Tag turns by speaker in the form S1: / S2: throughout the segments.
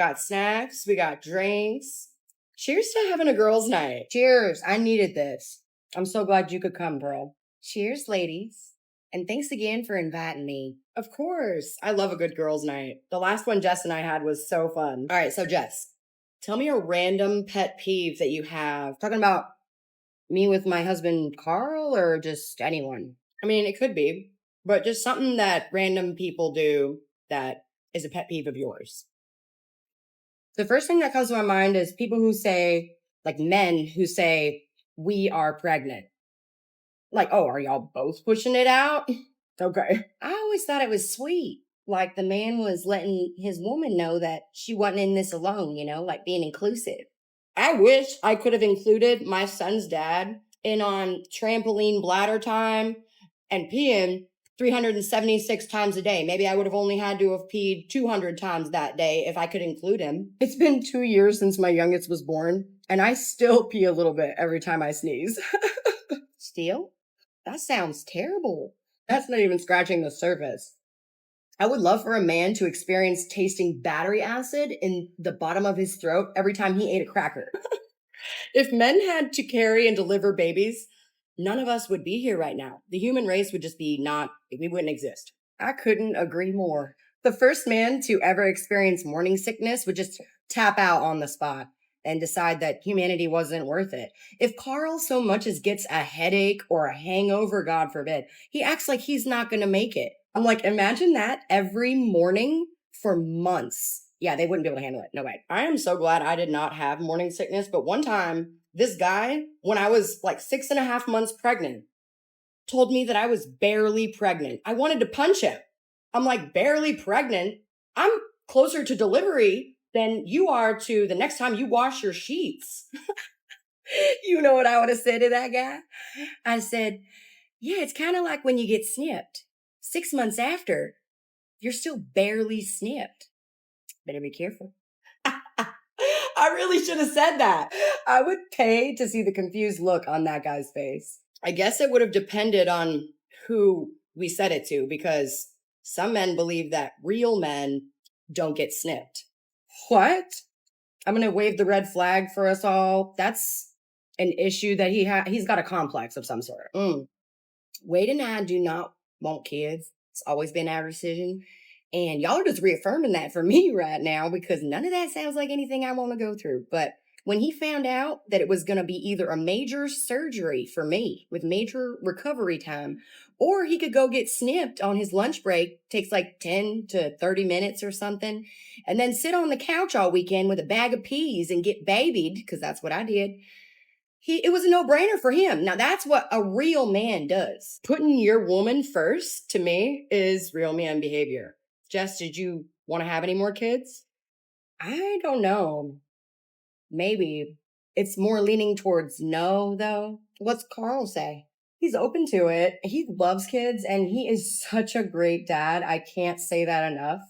S1: Got snacks, we got drinks. Cheers to having a girls' night. Cheers. I needed this. I'm so glad you could come, bro. Cheers, ladies. And thanks again for inviting me. Of course. I love a good girls' night. The last one Jess and I had was so fun. All right, so Jess, tell me a random pet peeve that you have. Talking about me with my husband Carl or just anyone? I mean, it could be, but just something that random people do that is a pet peeve of yours. The first thing that comes to my mind is people who say, like men who say, we are pregnant. Like, oh, are y'all both pushing it out? Okay. I always thought it was sweet. Like the man was letting his woman know that she wasn't in this alone, like being inclusive. I wish I could have included my son's dad in on trampoline bladder time and peeing 376 times a day. Maybe I would have only had to have peed 200 times that day if I could include him. It's been 2 years since my youngest was born, and I still pee a little bit every time I sneeze. Still? That sounds terrible. That's not even scratching the surface. I would love for a man to experience tasting battery acid in the bottom of his throat every time he ate a cracker. If men had to carry and deliver babies, none of us would be here right now. The human race would just be we wouldn't exist. I couldn't agree more. The first man to ever experience morning sickness would just tap out on the spot and decide that humanity wasn't worth it. If Carl so much as gets a headache or a hangover, God forbid, he acts like he's not going to make it. I'm like, imagine that every morning for months. Yeah, they wouldn't be able to handle it. No way. I am so glad I did not have morning sickness. But one time, this guy, when I was like 6.5 months pregnant, told me that I was barely pregnant. I wanted to punch him. I'm like, barely pregnant? I'm closer to delivery than you are to the next time you wash your sheets. You know what I would have said to that guy? I said, yeah, it's kind of like when you get snipped. 6 months after, you're still barely snipped. Better be careful. I really should have said that. I would pay to see the confused look on that guy's face. I guess it would have depended on who we said it to, because some men believe that real men don't get snipped. What? I'm going to wave the red flag for us all. That's an issue that he's got a complex of some sort. Wade and I do not want kids. It's always been our decision. And y'all are just reaffirming that for me right now, because none of that sounds like anything I want to go through. But when he found out that it was going to be either a major surgery for me with major recovery time, or he could go get snipped on his lunch break, takes like 10 to 30 minutes or something, and then sit on the couch all weekend with a bag of peas and get babied, because that's what I did. It was a no-brainer for him. Now that's what a real man does. Putting your woman first, to me, is real man behavior. Jess, did you want to have any more kids? I don't know. Maybe. It's more leaning towards no, though. What's Carl say? He's open to it. He loves kids, and he is such a great dad. I can't say that enough.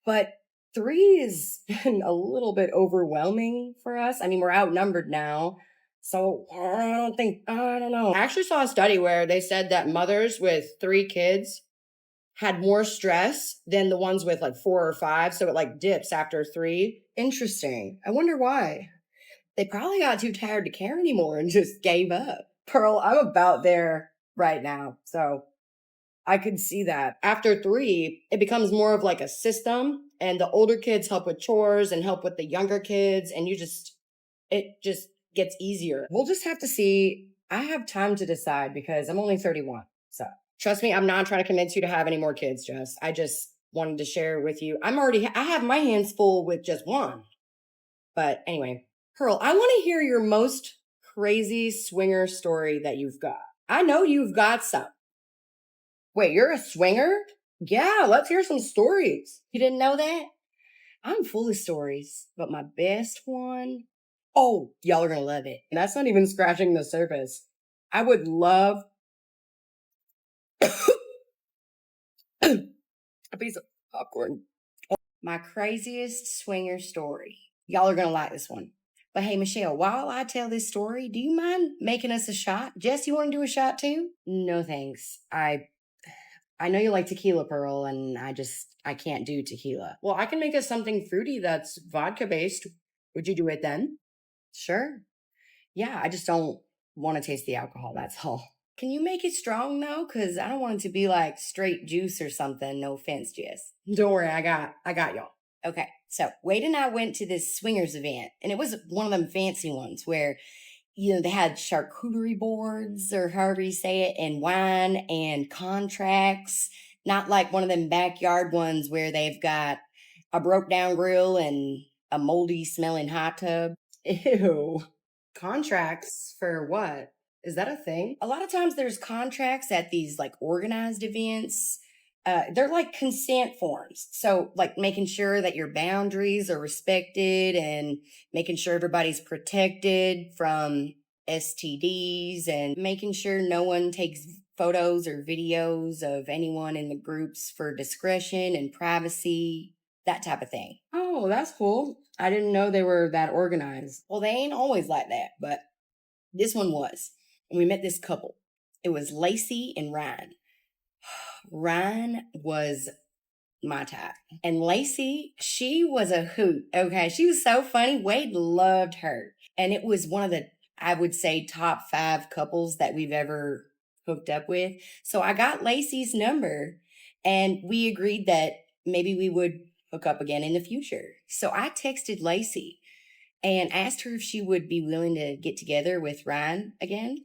S1: But 3 has been a little bit overwhelming for us. I mean, we're outnumbered now. So I don't know. I actually saw a study where they said that mothers with 3 kids had more stress than the ones with like 4 or 5. So it like dips after 3. Interesting. I wonder why. They probably got too tired to care anymore and just gave up. Pearl, I'm about there right now. So I could see that. After 3, it becomes more of like a system, and the older kids help with chores and help with the younger kids. And it just gets easier. We'll just have to see. I have time to decide because I'm only 31. So trust me, I'm not trying to convince you to have any more kids, Jess. I just wanted to share with you. I have my hands full with just one. But anyway, Pearl, I want to hear your most crazy swinger story that you've got. I know you've got some. Wait, you're a swinger? Yeah, let's hear some stories. You didn't know that? I'm full of stories, but my best one, oh, y'all are going to love it. And that's not even scratching the surface. I would love a piece of popcorn. My craziest swinger story. Y'all are going to like this one. But hey, Michelle, while I tell this story, do you mind making us a shot? Jess, you want to do a shot too? No, thanks. I know you like tequila, Pearl, and I can't do tequila. Well, I can make us something fruity that's vodka based. Would you do it then? Sure. Yeah, I just don't want to taste the alcohol, that's all. Can you make it strong though? Cause I don't want it to be like straight juice or something. No offense, Jess. Don't worry, I got y'all. Okay, so Wade and I went to this swingers event, and it was one of them fancy ones where they had charcuterie boards or however you say it, and wine and contracts. Not like one of them backyard ones where they've got a broke down grill and a moldy smelling hot tub. Ew. Contracts for what? Is that a thing? A lot of times there's contracts at these like organized events. They're like consent forms. So, like making sure that your boundaries are respected and making sure everybody's protected from STDs and making sure no one takes photos or videos of anyone in the groups for discretion and privacy, that type of thing. Oh, that's cool. I didn't know they were that organized. Well, they ain't always like that, but this one was. And we met this couple. It was Lacey and Ryan. Ryan was my type. And Lacey, she was a hoot. Okay. She was so funny. Wade loved her. And it was one of the, I would say, top 5 couples that we've ever hooked up with. So I got Lacey's number and we agreed that maybe we would hook up again in the future. So I texted Lacey and asked her if she would be willing to get together with Ryan again.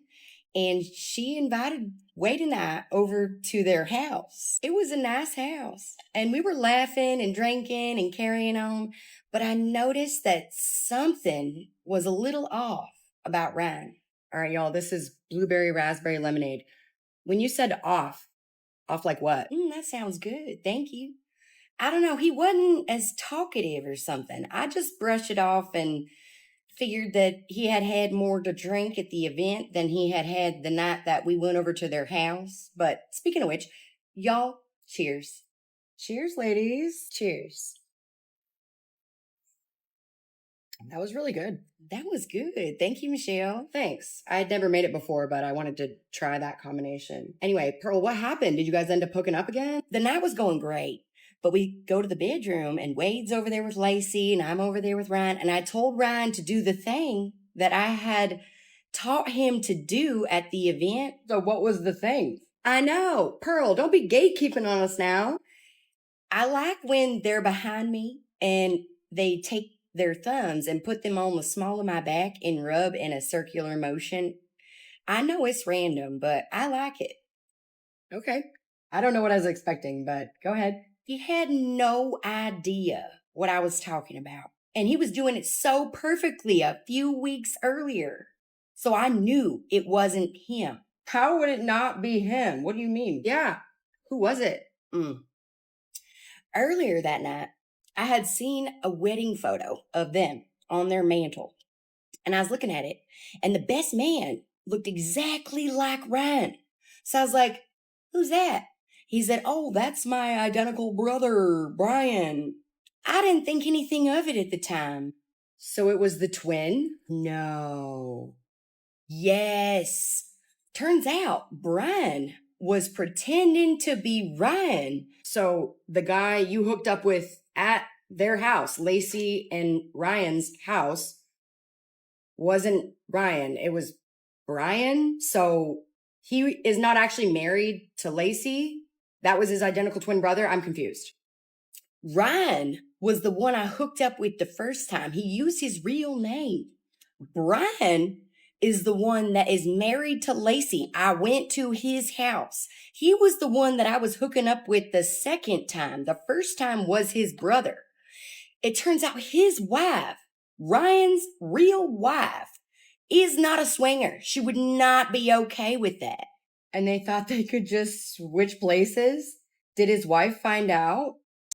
S1: And she invited Wade and I over to their house. It was a nice house. And we were laughing and drinking and carrying on. But I noticed that something was a little off about Ryan. All right, y'all, this is blueberry raspberry lemonade. When you said off like what? That sounds good. Thank you. I don't know. He wasn't as talkative or something. I just brushed it off and figured that he had had more to drink at the event than he had had the night that we went over to their house. But speaking of which, y'all, cheers. Cheers, ladies. Cheers. That was really good. That was good. Thank you, Michelle. Thanks. I had never made it before, but I wanted to try that combination. Anyway, Pearl, what happened? Did you guys end up hooking up again? The night was going great. But we go to the bedroom and Wade's over there with Lacey and I'm over there with Ryan. And I told Ryan to do the thing that I had taught him to do at the event. So what was the thing? I know. Pearl, don't be gatekeeping on us now. I like when they're behind me and they take their thumbs and put them on the small of my back and rub in a circular motion. I know it's random, but I like it. Okay. I don't know what I was expecting, but go ahead. He had no idea what I was talking about. And he was doing it so perfectly a few weeks earlier. So I knew it wasn't him. How would it not be him? What do you mean? Yeah. Who was it? Earlier that night, I had seen a wedding photo of them on their mantle. And I was looking at it. And the best man looked exactly like Ryan. So I was like, who's that? He said, oh, that's my identical brother, Brian. I didn't think anything of it at the time. So it was the twin? No. Yes. Turns out Brian was pretending to be Ryan. So the guy you hooked up with at their house, Lacey and Ryan's house, wasn't Ryan. It was Brian. So he is not actually married to Lacey. That was his identical twin brother. I'm confused. Ryan was the one I hooked up with the first time. He used his real name. Brian is the one that is married to Lacey. I went to his house. He was the one that I was hooking up with the second time. The first time was his brother. It turns out his wife, Ryan's real wife, is not a swinger. She would not be okay with that. And they thought they could just switch places? Did his wife find out?